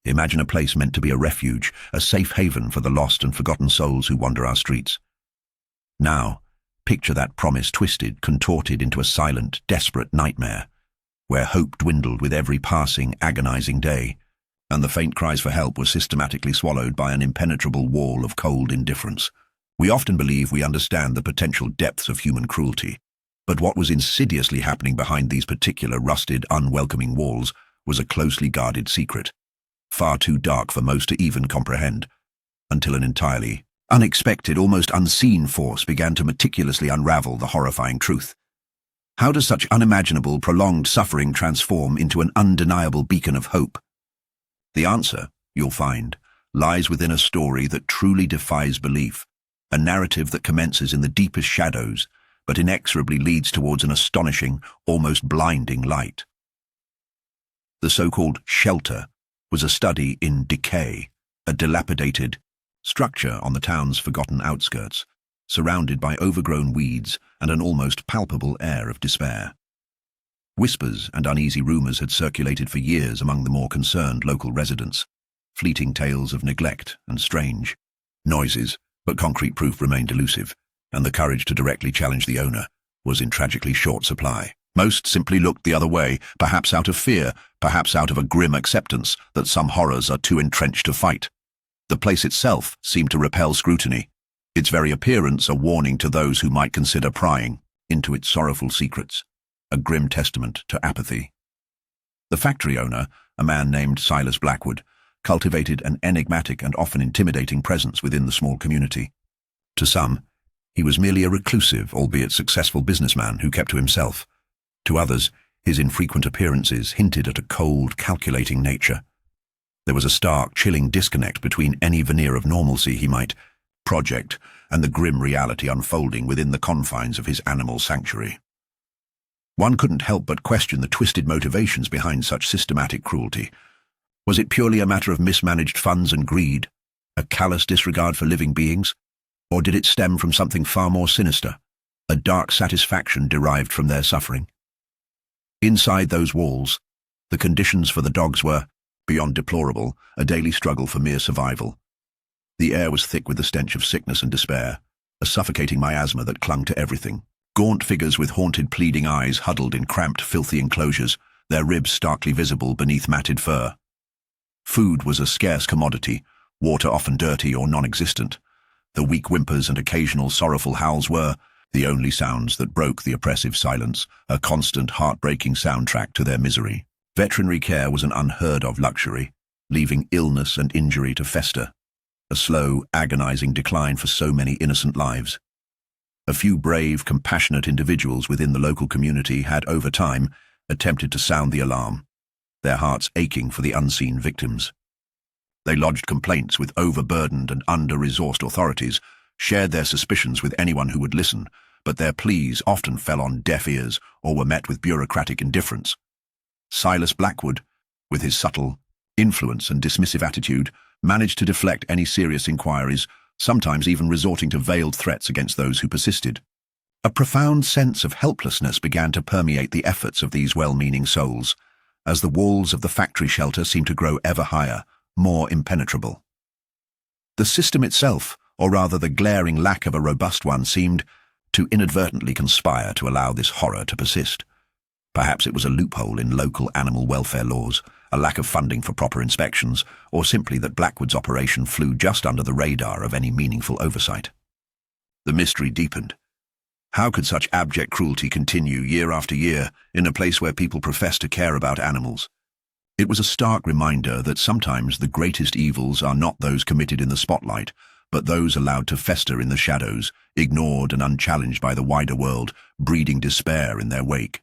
Imagine a place meant to be a refuge, a safe haven for the lost and forgotten souls who wander our streets. Now, picture that promise twisted, contorted into a silent, desperate nightmare, where hope dwindled with every passing, agonizing day, and the faint cries for help were systematically swallowed by an impenetrable wall of cold indifference. We often believe we understand the potential depths of human cruelty, but what was insidiously happening behind these particular rusted, unwelcoming walls was a closely guarded secret, far too dark for most to even comprehend, until an entirely unexpected, almost unseen force began to meticulously unravel the horrifying truth. How does such unimaginable, prolonged suffering transform into an undeniable beacon of hope? The answer, you'll find, lies within a story that truly defies belief, a narrative that commences in the deepest shadows, but inexorably leads towards an astonishing, almost blinding light. The so-called shelter was a study in decay, a dilapidated structure on the town's forgotten outskirts, surrounded by overgrown weeds and an almost palpable air of despair. Whispers and uneasy rumors had circulated for years among the more concerned local residents, fleeting tales of neglect and strange noises, but concrete proof remained elusive, and the courage to directly challenge the owner was in tragically short supply. Most simply looked the other way, perhaps out of fear, perhaps out of a grim acceptance that some horrors are too entrenched to fight. The place itself seemed to repel scrutiny, its very appearance a warning to those who might consider prying into its sorrowful secrets, a grim testament to apathy. The factory owner, a man named Silas Blackwood, cultivated an enigmatic and often intimidating presence within the small community. To some, he was merely a reclusive, albeit successful businessman who kept to himself. To others, his infrequent appearances hinted at a cold, calculating nature. There was a stark, chilling disconnect between any veneer of normalcy he might project and the grim reality unfolding within the confines of his animal sanctuary. One couldn't help but question the twisted motivations behind such systematic cruelty. Was it purely a matter of mismanaged funds and greed, a callous disregard for living beings, or did it stem from something far more sinister, a dark satisfaction derived from their suffering? Inside those walls, the conditions for the dogs were, beyond deplorable, a daily struggle for mere survival. The air was thick with the stench of sickness and despair, a suffocating miasma that clung to everything. Gaunt figures with haunted, pleading eyes huddled in cramped, filthy enclosures, their ribs starkly visible beneath matted fur. Food was a scarce commodity, water often dirty or non-existent. The weak whimpers and occasional sorrowful howls were the only sounds that broke the oppressive silence, a constant, heartbreaking soundtrack to their misery. Veterinary care was an unheard-of luxury, leaving illness and injury to fester, a slow, agonizing decline for so many innocent lives. A few brave, compassionate individuals within the local community had, over time, attempted to sound the alarm, their hearts aching for the unseen victims. They lodged complaints with overburdened and under-resourced authorities, shared their suspicions with anyone who would listen, but their pleas often fell on deaf ears or were met with bureaucratic indifference. Silas Blackwood, with his subtle influence and dismissive attitude, managed to deflect any serious inquiries, sometimes even resorting to veiled threats against those who persisted. A profound sense of helplessness began to permeate the efforts of these well-meaning souls, as the walls of the factory shelter seemed to grow ever higher, more impenetrable. The system itself, or rather the glaring lack of a robust one, seemed to inadvertently conspire to allow this horror to persist. Perhaps it was a loophole in local animal welfare laws, a lack of funding for proper inspections, or simply that Blackwood's operation flew just under the radar of any meaningful oversight. The mystery deepened. How could such abject cruelty continue year after year in a place where people profess to care about animals? It was a stark reminder that sometimes the greatest evils are not those committed in the spotlight, but those allowed to fester in the shadows, ignored and unchallenged by the wider world, breeding despair in their wake.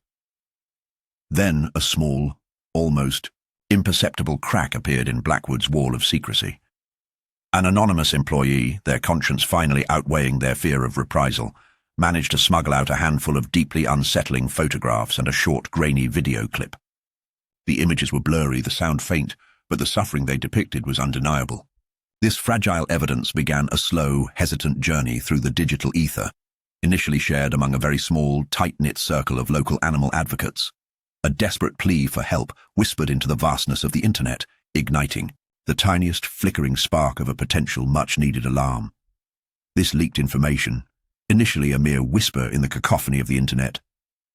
Then a small, almost imperceptible crack appeared in Blackwood's wall of secrecy. An anonymous employee, their conscience finally outweighing their fear of reprisal, managed to smuggle out a handful of deeply unsettling photographs and a short, grainy video clip. The images were blurry, the sound faint, but the suffering they depicted was undeniable. This fragile evidence began a slow, hesitant journey through the digital ether, initially shared among a very small, tight-knit circle of local animal advocates. A desperate plea for help whispered into the vastness of the internet, igniting the tiniest flickering spark of a potential much-needed alarm. This leaked information, initially a mere whisper in the cacophony of the internet,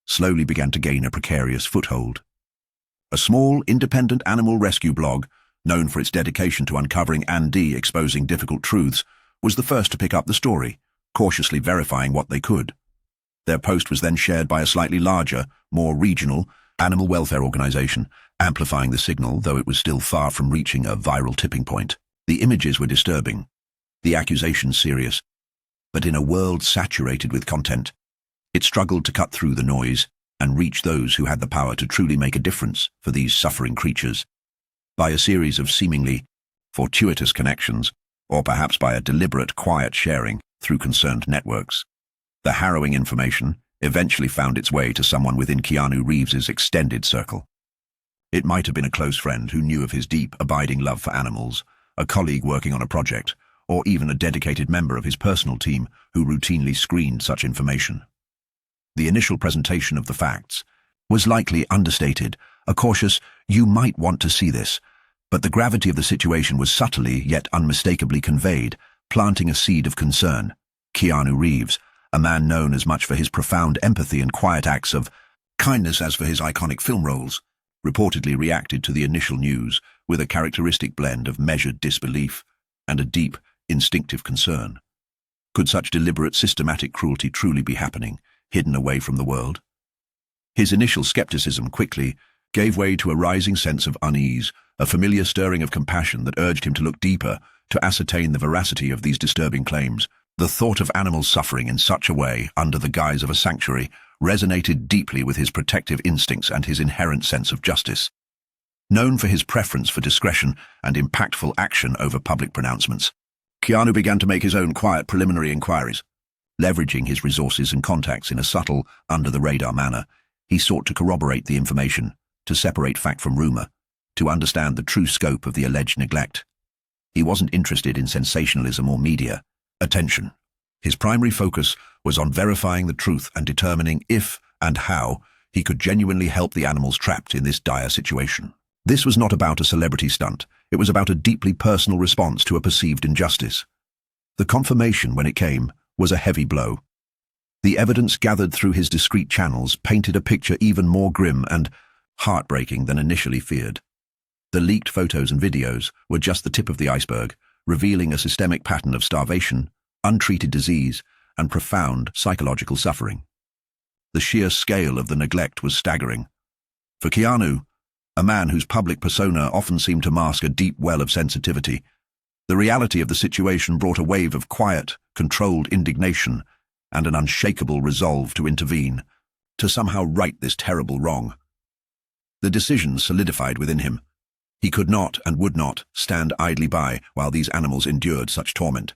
slowly began to gain a precarious foothold. A small, independent animal rescue blog, known for its dedication to uncovering and exposing difficult truths, was the first to pick up the story, cautiously verifying what they could. Their post was then shared by a slightly larger, more regional, animal welfare organization, amplifying the signal, though it was still far from reaching a viral tipping point. The images were disturbing, the accusations serious, but in a world saturated with content, it struggled to cut through the noise and reach those who had the power to truly make a difference for these suffering creatures. By a series of seemingly fortuitous connections, or perhaps by a deliberate quiet sharing through concerned networks, the harrowing information eventually found its way to someone within Keanu Reeves's extended circle. It might have been a close friend who knew of his deep, abiding love for animals, a colleague working on a project, or even a dedicated member of his personal team who routinely screened such information. The initial presentation of the facts was likely understated, a cautious, "You might want to see this," but the gravity of the situation was subtly yet unmistakably conveyed, planting a seed of concern. Keanu Reeves, a man known as much for his profound empathy and quiet acts of kindness as for his iconic film roles, reportedly reacted to the initial news with a characteristic blend of measured disbelief and a deep, instinctive concern. Could such deliberate, systematic cruelty truly be happening, hidden away from the world? His initial skepticism quickly gave way to a rising sense of unease, a familiar stirring of compassion that urged him to look deeper, to ascertain the veracity of these disturbing claims. The thought of animals suffering in such a way, under the guise of a sanctuary, resonated deeply with his protective instincts and his inherent sense of justice. Known for his preference for discretion and impactful action over public pronouncements, Keanu began to make his own quiet preliminary inquiries. Leveraging his resources and contacts in a subtle, under-the-radar manner, he sought to corroborate the information, to separate fact from rumor, to understand the true scope of the alleged neglect. He wasn't interested in sensationalism or media attention. His primary focus was on verifying the truth and determining if and how he could genuinely help the animals trapped in this dire situation. This was not about a celebrity stunt. It was about a deeply personal response to a perceived injustice. The confirmation, when it came, was a heavy blow. The evidence gathered through his discreet channels painted a picture even more grim and heartbreaking than initially feared. The leaked photos and videos were just the tip of the iceberg, revealing a systemic pattern of starvation, untreated disease, and profound psychological suffering. The sheer scale of the neglect was staggering. For Keanu, a man whose public persona often seemed to mask a deep well of sensitivity, the reality of the situation brought a wave of quiet, controlled indignation and an unshakable resolve to intervene, to somehow right this terrible wrong. The decision solidified within him. He could not and would not stand idly by while these animals endured such torment.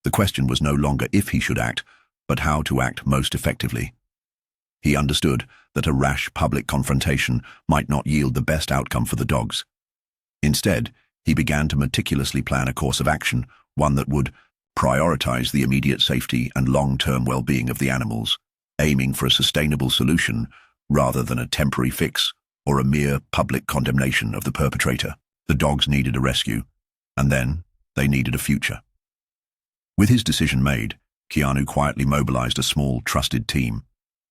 The question was no longer if he should act, but how to act most effectively. He understood that a rash public confrontation might not yield the best outcome for the dogs. Instead, he began to meticulously plan a course of action, one that would prioritize the immediate safety and long-term well-being of the animals, aiming for a sustainable solution rather than a temporary fix or a mere public condemnation of the perpetrator. The dogs needed a rescue, and then they needed a future. With his decision made, Keanu quietly mobilized a small, trusted team.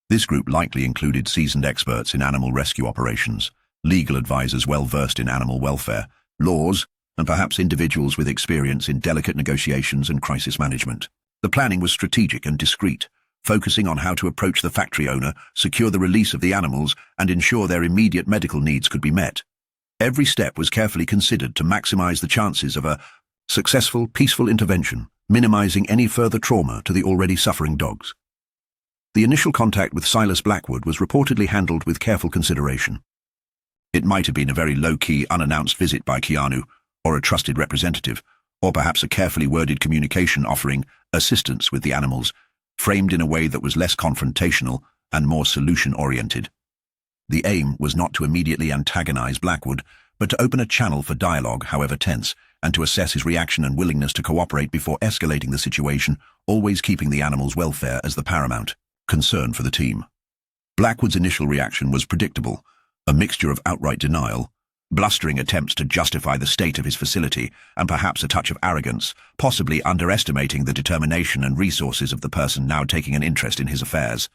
This group likely included seasoned experts in animal rescue operations, legal advisors well-versed in animal welfare, laws, and perhaps individuals with experience in delicate negotiations and crisis management. The planning was strategic and discreet, focusing on how to approach the factory owner, secure the release of the animals, and ensure their immediate medical needs could be met. Every step was carefully considered to maximize the chances of a successful, peaceful intervention, minimizing any further trauma to the already suffering dogs. The initial contact with Silas Blackwood was reportedly handled with careful consideration. It might have been a very low-key, unannounced visit by Keanu, or a trusted representative, or perhaps a carefully worded communication offering assistance with the animals, framed in a way that was less confrontational and more solution-oriented. The aim was not to immediately antagonize Blackwood, but to open a channel for dialogue, however tense, and to assess his reaction and willingness to cooperate before escalating the situation, always keeping the animals' welfare as the paramount concern for the team. Blackwood's initial reaction was predictable, a mixture of outright denial, Blustering attempts to justify the state of his facility, and perhaps a touch of arrogance, possibly underestimating the determination and resources of the person now taking an interest in his affairs.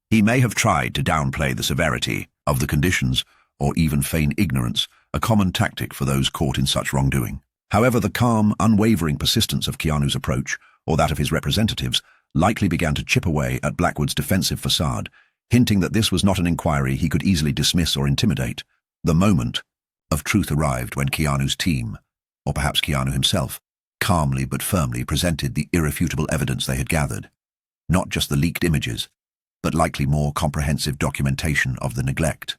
He may have tried to downplay the severity of the conditions, or even feign ignorance, a common tactic for those caught in such wrongdoing. However, the calm, unwavering persistence of Keanu's approach, or that of his representatives, likely began to chip away at Blackwood's defensive facade, hinting that this was not an inquiry he could easily dismiss or intimidate. The moment of truth arrived when Keanu's team, or perhaps Keanu himself, calmly but firmly presented the irrefutable evidence they had gathered. Not just the leaked images, but likely more comprehensive documentation of the neglect.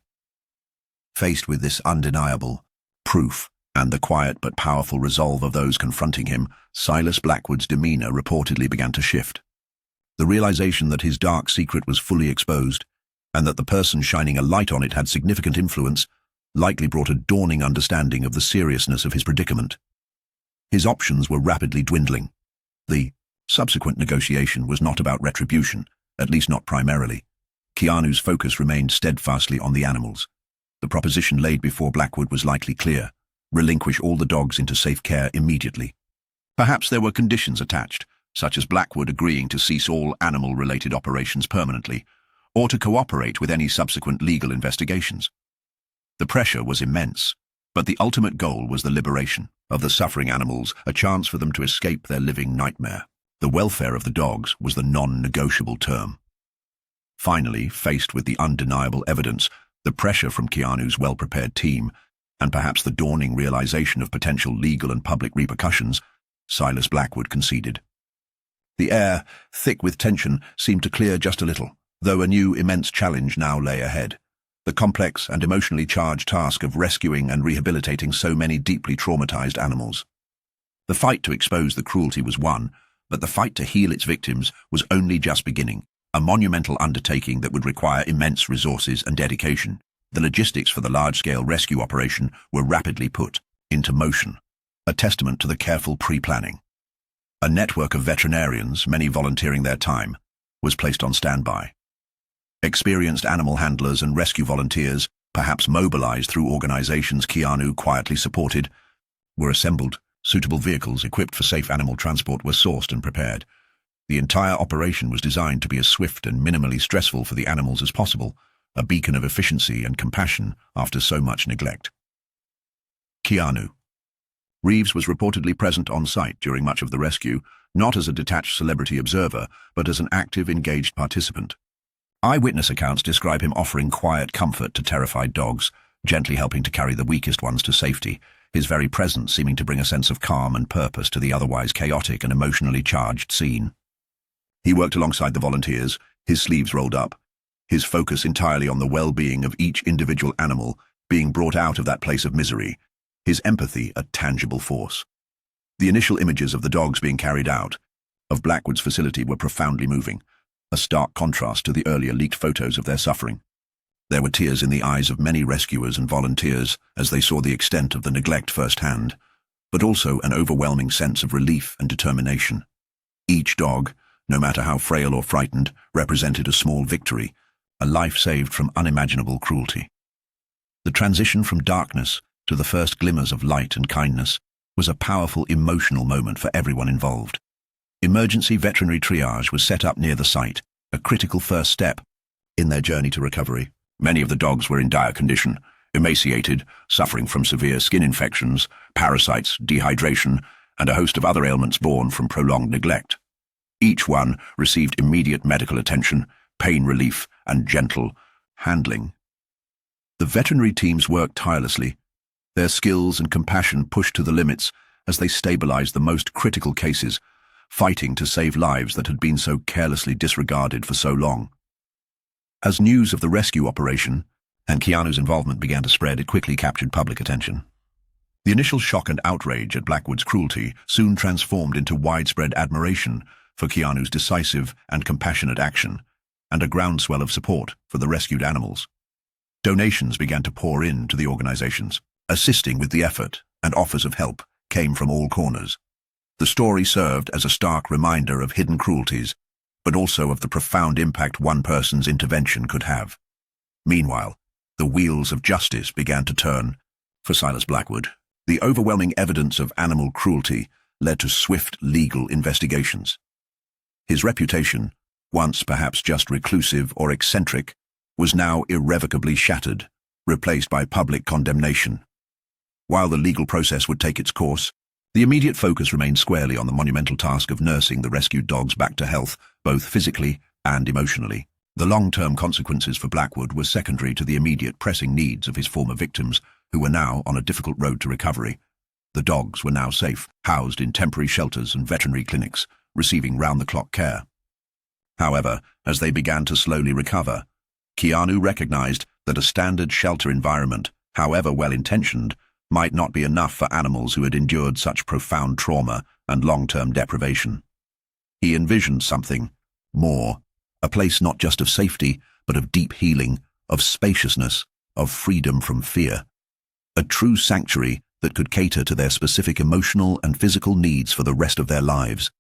Faced with this undeniable proof and the quiet but powerful resolve of those confronting him, Silas Blackwood's demeanor reportedly began to shift. The realization that his dark secret was fully exposed, and that the person shining a light on it had significant influence, likely brought a dawning understanding of the seriousness of his predicament. His options were rapidly dwindling. The subsequent negotiation was not about retribution, at least not primarily. Keanu's focus remained steadfastly on the animals. The proposition laid before Blackwood was likely clear: relinquish all the dogs into safe care immediately. Perhaps there were conditions attached, such as Blackwood agreeing to cease all animal-related operations permanently, or to cooperate with any subsequent legal investigations. The pressure was immense, but the ultimate goal was the liberation of the suffering animals, a chance for them to escape their living nightmare. The welfare of the dogs was the non-negotiable term. Finally, faced with the undeniable evidence, the pressure from Keanu's well-prepared team, and perhaps the dawning realization of potential legal and public repercussions, Silas Blackwood conceded. The air, thick with tension, seemed to clear just a little, though a new immense challenge now lay ahead. The complex and emotionally charged task of rescuing and rehabilitating so many deeply traumatized animals. The fight to expose the cruelty was won, but the fight to heal its victims was only just beginning, a monumental undertaking that would require immense resources and dedication. The logistics for the large-scale rescue operation were rapidly put into motion, a testament to the careful pre-planning. A network of veterinarians, many volunteering their time, was placed on standby. Experienced animal handlers and rescue volunteers, perhaps mobilized through organizations Keanu quietly supported, were assembled. Suitable vehicles equipped for safe animal transport were sourced and prepared. The entire operation was designed to be as swift and minimally stressful for the animals as possible, a beacon of efficiency and compassion after so much neglect. Keanu. Reeves was reportedly present on site during much of the rescue, not as a detached celebrity observer, but as an active, engaged participant. Eyewitness accounts describe him offering quiet comfort to terrified dogs, gently helping to carry the weakest ones to safety, his very presence seeming to bring a sense of calm and purpose to the otherwise chaotic and emotionally charged scene. He worked alongside the volunteers, his sleeves rolled up, his focus entirely on the well-being of each individual animal being brought out of that place of misery, his empathy a tangible force. The initial images of the dogs being carried out of Blackwood's facility were profoundly moving, a stark contrast to the earlier leaked photos of their suffering. There were tears in the eyes of many rescuers and volunteers as they saw the extent of the neglect firsthand, but also an overwhelming sense of relief and determination. Each dog, no matter how frail or frightened, represented a small victory, a life saved from unimaginable cruelty. The transition from darkness to the first glimmers of light and kindness was a powerful emotional moment for everyone involved. Emergency veterinary triage was set up near the site, a critical first step in their journey to recovery. Many of the dogs were in dire condition, emaciated, suffering from severe skin infections, parasites, dehydration, and a host of other ailments born from prolonged neglect. Each one received immediate medical attention, pain relief, and gentle handling. The veterinary teams worked tirelessly, their skills and compassion pushed to the limits as they stabilized the most critical cases, fighting to save lives that had been so carelessly disregarded for so long. As news of the rescue operation and Keanu's involvement began to spread, it quickly captured public attention. The initial shock and outrage at Blackwood's cruelty soon transformed into widespread admiration for Keanu's decisive and compassionate action, and a groundswell of support for the rescued animals. Donations began to pour in to the organizations, assisting with the effort, and offers of help came from all corners. The story served as a stark reminder of hidden cruelties, but also of the profound impact one person's intervention could have. Meanwhile, the wheels of justice began to turn, For Silas Blackwood, the overwhelming evidence of animal cruelty led to swift legal investigations. His reputation, once perhaps just reclusive or eccentric, was now irrevocably shattered, replaced by public condemnation. While the legal process would take its course, the immediate focus remained squarely on the monumental task of nursing the rescued dogs back to health, both physically and emotionally. The long-term consequences for Blackwood were secondary to the immediate pressing needs of his former victims, who were now on a difficult road to recovery. The dogs were now safe, housed in temporary shelters and veterinary clinics, receiving round-the-clock care. However, as they began to slowly recover, Keanu recognized that a standard shelter environment, however well-intentioned, might not be enough for animals who had endured such profound trauma and long-term deprivation. He envisioned something more, a place not just of safety, but of deep healing, of spaciousness, of freedom from fear. A true sanctuary that could cater to their specific emotional and physical needs for the rest of their lives,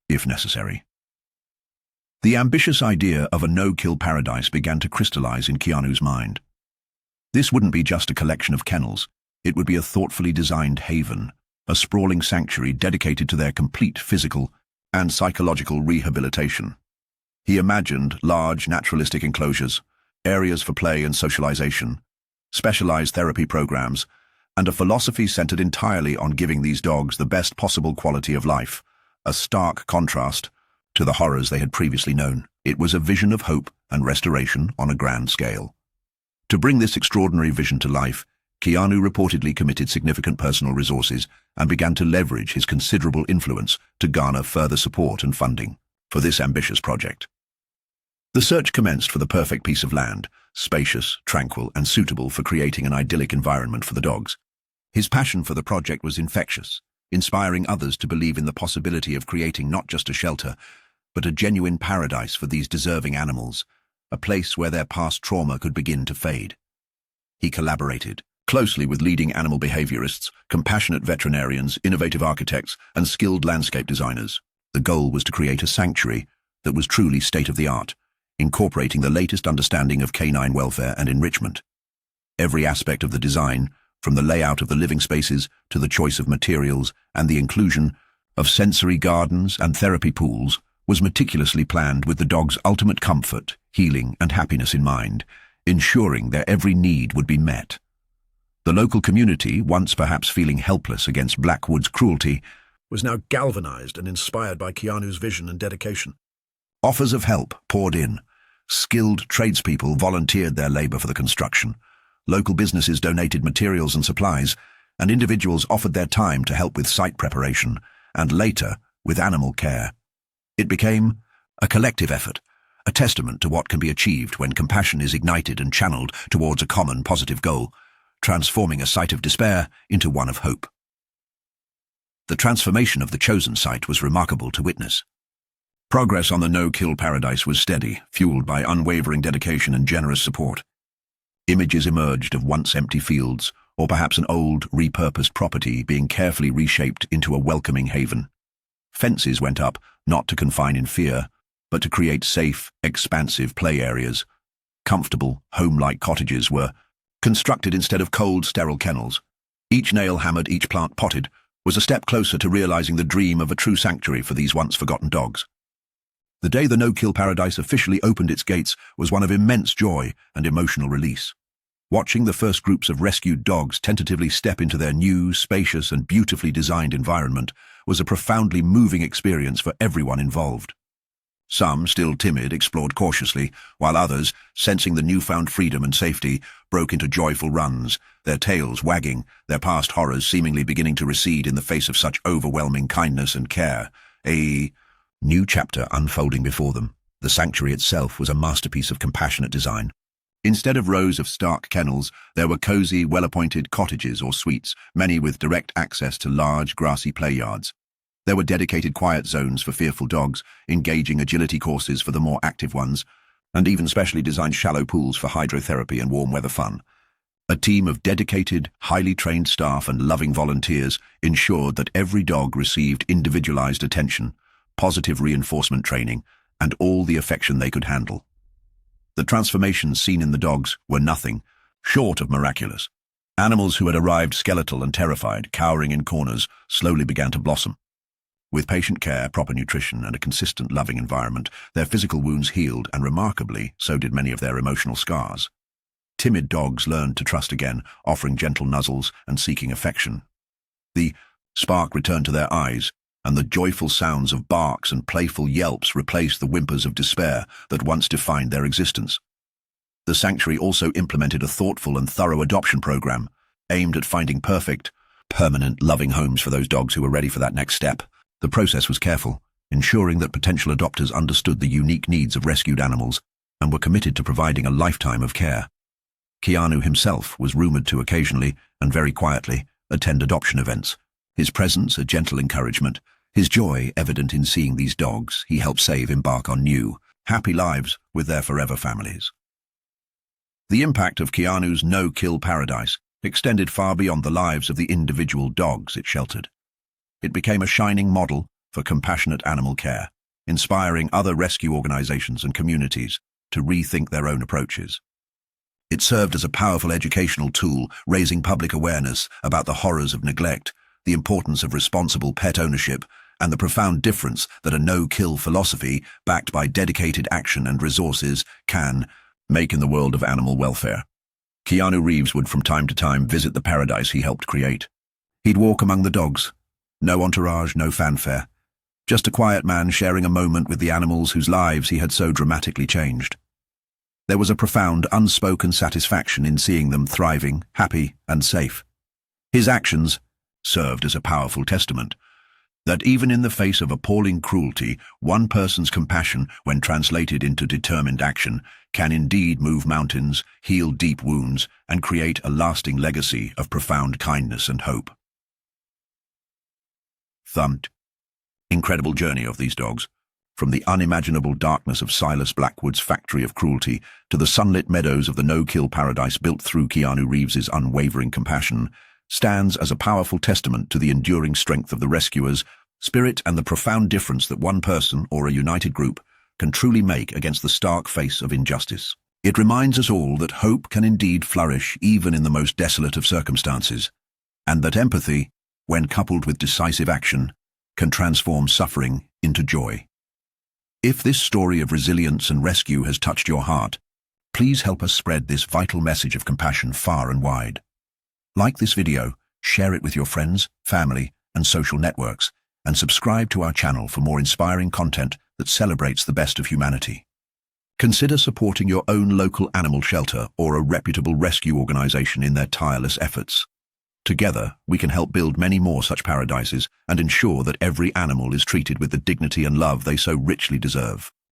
if necessary. The ambitious idea of a no-kill paradise began to crystallize in Keanu's mind. This wouldn't be just a collection of kennels. It would be a thoughtfully designed haven, a sprawling sanctuary dedicated to their complete physical and psychological rehabilitation. He imagined large naturalistic enclosures, areas for play and socialization, specialized therapy programs, and a philosophy centered entirely on giving these dogs the best possible quality of life, a stark contrast to the horrors they had previously known. It was a vision of hope and restoration on a grand scale. To bring this extraordinary vision to life, Keanu reportedly committed significant personal resources and began to leverage his considerable influence to garner further support and funding for this ambitious project. The search commenced for the perfect piece of land, spacious, tranquil, and suitable for creating an idyllic environment for the dogs. His passion for the project was infectious, inspiring others to believe in the possibility of creating not just a shelter, but a genuine paradise for these deserving animals, a place where their past trauma could begin to fade. He collaborated closely with leading animal behaviorists, compassionate veterinarians, innovative architects, and skilled landscape designers. The goal was to create a sanctuary that was truly state-of-the-art, incorporating the latest understanding of canine welfare and enrichment. Every aspect of the design, from the layout of the living spaces to the choice of materials and the inclusion of sensory gardens and therapy pools, was meticulously planned with the dog's ultimate comfort, healing, and happiness in mind, ensuring their every need would be met. The local community, once perhaps feeling helpless against Blackwood's cruelty, was now galvanized and inspired by Keanu's vision and dedication. Offers of help poured in. Skilled tradespeople volunteered their labor for the construction. Local businesses donated materials and supplies, and individuals offered their time to help with site preparation, and later, with animal care. It became a collective effort, a testament to what can be achieved when compassion is ignited and channeled towards a common positive goal, transforming a site of despair into one of hope. The transformation of the chosen site was remarkable to witness. Progress on the no-kill paradise was steady, fueled by unwavering dedication and generous support. Images emerged of once empty fields, or perhaps an old, repurposed property being carefully reshaped into a welcoming haven. Fences went up, not to confine in fear, but to create safe, expansive play areas. Comfortable, home-like cottages were constructed instead of cold, sterile kennels. Each nail hammered, each plant potted, was a step closer to realizing the dream of a true sanctuary for these once-forgotten dogs. The day the no-kill paradise officially opened its gates was one of immense joy and emotional release. Watching the first groups of rescued dogs tentatively step into their new, spacious, and beautifully designed environment was a profoundly moving experience for everyone involved. Some, still timid, explored cautiously, while others, sensing the newfound freedom and safety, broke into joyful runs, their tails wagging, their past horrors seemingly beginning to recede in the face of such overwhelming kindness and care. A new chapter unfolding before them. The sanctuary itself was a masterpiece of compassionate design. Instead of rows of stark kennels, there were cozy, well-appointed cottages or suites, many with direct access to large, grassy play yards. There were dedicated quiet zones for fearful dogs, engaging agility courses for the more active ones, and even specially designed shallow pools for hydrotherapy and warm weather fun. A team of dedicated, highly trained staff and loving volunteers ensured that every dog received individualized attention, positive reinforcement training, and all the affection they could handle. The transformations seen in the dogs were nothing short of miraculous. Animals who had arrived skeletal and terrified, cowering in corners, slowly began to blossom. With patient care, proper nutrition, and a consistent, loving environment, their physical wounds healed, and remarkably, so did many of their emotional scars. Timid dogs learned to trust again, offering gentle nuzzles and seeking affection. The spark returned to their eyes, and the joyful sounds of barks and playful yelps replaced the whimpers of despair that once defined their existence. The sanctuary also implemented a thoughtful and thorough adoption program, aimed at finding perfect, permanent, loving homes for those dogs who were ready for that next step. The process was careful, ensuring that potential adopters understood the unique needs of rescued animals and were committed to providing a lifetime of care. Keanu himself was rumored to occasionally, and very quietly, attend adoption events. His presence a gentle encouragement, his joy evident in seeing these dogs he helped save embark on new, happy lives with their forever families. The impact of Keanu's no-kill paradise extended far beyond the lives of the individual dogs it sheltered. It became a shining model for compassionate animal care, inspiring other rescue organizations and communities to rethink their own approaches. It served as a powerful educational tool, raising public awareness about the horrors of neglect, the importance of responsible pet ownership, and the profound difference that a no-kill philosophy, backed by dedicated action and resources, can make in the world of animal welfare. Keanu Reeves would from time to time visit the paradise he helped create. He'd walk among the dogs. No entourage, no fanfare. Just a quiet man sharing a moment with the animals whose lives he had so dramatically changed. There was a profound, unspoken satisfaction in seeing them thriving, happy, and safe. His actions served as a powerful testament that even in the face of appalling cruelty, one person's compassion, when translated into determined action, can indeed move mountains, heal deep wounds, and create a lasting legacy of profound kindness and hope. Thumped. Incredible journey of these dogs, from the unimaginable darkness of Silas Blackwood's factory of cruelty to the sunlit meadows of the no-kill paradise built through Keanu Reeves's unwavering compassion, stands as a powerful testament to the enduring strength of the rescuer's spirit and the profound difference that one person or a united group can truly make against the stark face of injustice. It reminds us all that hope can indeed flourish even in the most desolate of circumstances, and that empathy, when coupled with decisive action, can transform suffering into joy. If this story of resilience and rescue has touched your heart, please help us spread this vital message of compassion far and wide. Like this video, share it with your friends, family, and social networks, and subscribe to our channel for more inspiring content that celebrates the best of humanity. Consider supporting your own local animal shelter or a reputable rescue organization in their tireless efforts. Together, we can help build many more such paradises and ensure that every animal is treated with the dignity and love they so richly deserve.